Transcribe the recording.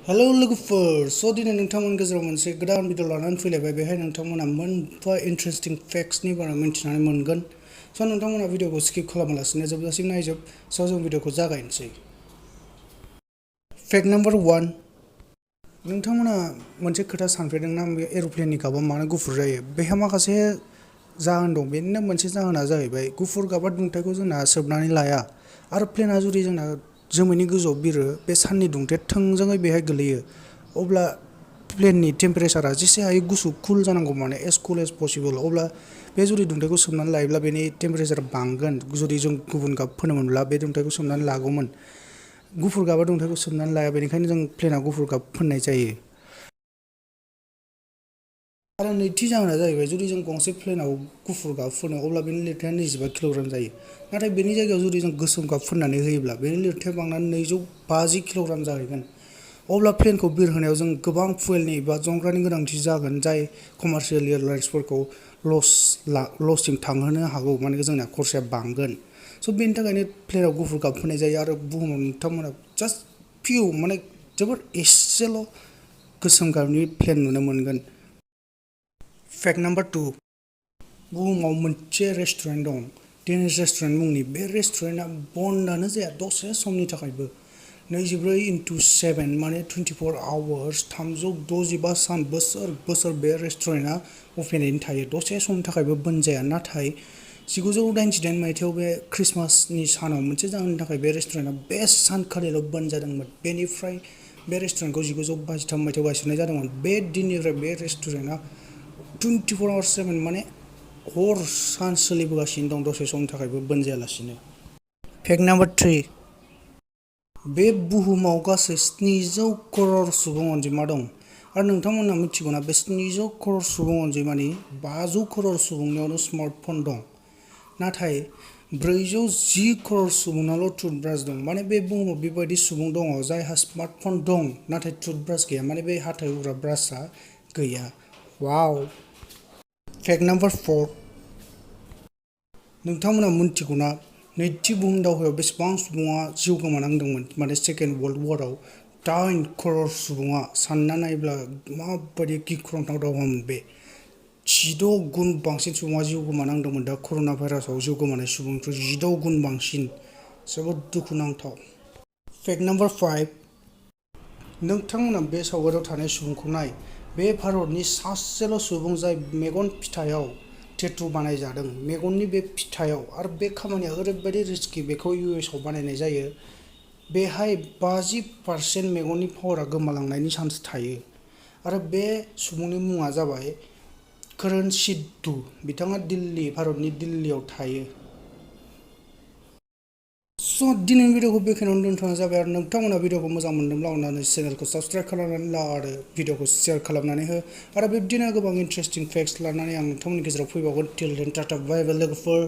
hello लोगोफोर दिनै नोंथांमोन गेजेराव मोनसे गोदान भिडिअ लानानै फैलायबाय बेहाय नोंथांमोना मोनफा इन्टारेस्टिं फेक्ट्सनि बारै मिथिनानै मोनगोन नोंथांमोना भिडिअखौ स्किप खालामालासिनो जोबजासिम नायजोब जों भिडिअखौ जागायनोसै फेक्ट नम्बर 1 नोंथांमोना मोनसे खोथा सानफेरदोंना बे एर'प्लेननि गाबा मानो गुफुर जायो बेहा माखासे जाहोन दं बेनिनो मोनसे जाहोना जाहैबाय गुफुर गाबा दुंथायखौ जोंना सोबनानै लाया आरो प्लेना जुदि जोंना जोमैनि गोजौआव बिरो बे साननि दुंथाया थोंजोङै बेहाय गोलैयो अब्ला प्लेननि टेम्पारेचारा जेसे हायो गुसु कुल जानांगौ माने एस कुल एस पसिबल अब्ला बे जुदि दुंथायखौ सोबनानै लायोब्ला बेनि टेम्पारेचारा बांगोन जुदि जों गुबुन गाब फोनोमोनब्ला बे दुंथायखौ सोबनानै लागौमोन गुफुर गाबा दुंथायखौ सोबनानै लाया बेनिखायनो जों प्लेनाव गुफुर गाब फोननाय जायो आरो नैथि जाहोना जाहैबाय जुदि जों गंसे प्लेनाव गुफुर गाब फोनो अब्ला बेनि लिरथाया 25 किल'ग्राम जायो नाथाय बेनि जायगायाव जुदि जों गोसोम गाब फोननानै होयोब्ला बेनि लिरथाया बांनानै 250 किल'ग्राम जाहैगोन अब्ला प्लेनखौ बिरहोनायाव जों गोबां फुवेलनि एबा जंग्रानि गोनांथि जागोन जाय कमार्शियेल एयारलाइन्सफोरखौ लससिम थांहोनो हागौ माने जोंना खरसाया बांगोन बेनि थाखायनो प्लेनाव गुफुर गाब फोननाय जायो आरो बुहुमाव नोंथांमोना जास्ट फिउ माने जोबोद एसेल' गोसोम गाबनि प्लेन नुनो मोनगोन फेक्ट नम्बर 2 बुहुमाव मोनसे रेस्टुरेन्ट दं डेनिश रेस्टुरेन्ट मुंनि बे रेस्टुरेन्टआ बन्दआनो जाया दसे समनि थाखायबो 24/7 माने 24 आवार्स 365 सान बोसोर बे रेस्टुरेन्टआ अपेनैनो थायो दसे समनि थाखायबो बन्द जाया नाथाय 1998 मायथाइयाव बे क्रिसमासनि सानाव मोनसे जाहोननि थाखाय बे रेस्टुरेन्टआ बे सानखालिल' बन्द जादोंमोन बेनिफ्राय बे रेस्टुरेन्टखौ 1953 मायथाइयाव गायसननाय जादोंमोन बे दिननिफ्राय बे रेस्टुरेन्टआ 24/7 माने हर सान सोलिबोगासिनो दं दसे समनि थाखायबो बन्द जायालासिनो फेक्ट नम्बर 3 बे बुहुमाव गासै 700 करोड़ सुबुं अनजिमा दं आरो नोंथांमोना मिथिगौना बे 700 करोड़ सुबुं अनजिमानि 500 करोड़ सुबुंनियावनो स्मार्टफन दं नाथाय 410 करोड़ सुबुंनावल' टुथब्राश दं माने बे बुहुमाव बेबायदि सुबुं दङ जायहा स्मार्टफन दं नाथाय टुथब्राश गैया माने बे हाथाय हुग्रा ब्राशआ गैया वाव फेक्ट नम्बर 4 नोंथांमोना मिथिगौना नैथि बुहुम दावहायाव बेसेबां सुबुङा जिउ गोमानांदोंमोन माने सेकेन्ड वर्ल्ड वाराव 8 करोड़ सुबुङा सानना नायोब्ला माबायदि गिख्रंथाव दावहामोन बे 16 गुन बांसिन सुबुङा जिउ गोमानांदोंमोन दा कर'ना भाइरासाव जिउ गोमानाय सुबुंनिख्रुइ 16 गुन बांसिन जोबोद दुखुनांथाव फेक्ट नम्बर 5 नोंथांमोना बे सावगारियाव थानाय सुबुंखौ नाय बे भारतनि सासेल' सुबुं जाय मेगन फिथायाव टेटु बानायजादों मेगननि बे फिथायाव आरो बे खामानिया ओरैबायदि रिस्कि बेखौ US आव बानायनाय जायो बेहाय 50% मेगननि पावारा गोमालांनायनि चान्स थायो आरो बे सुबुंनि मुङा जाबाय करण सिद्धू बिथाङा भारतनि दिल्लीयाव थायो दिनैनि भिडिअखौ बेखिनियावनो दोनथ'नाय जाबाय आरो नोंथांमोना भिडिअखौ मोजां मोनदोंब्ला अन्नानै चेनेलखौ साबस्क्राइब खालामनानै ला आरो भिडिअखौ शेयार खालामनानै हो आरो बिब्दिनो गोबां इन्टारेस्टिं फेक्ट्स लानानै आं नोंथांमोननि गेजेराव फैबावगोन टिल देन टाटा बाय बाय लोगोफोर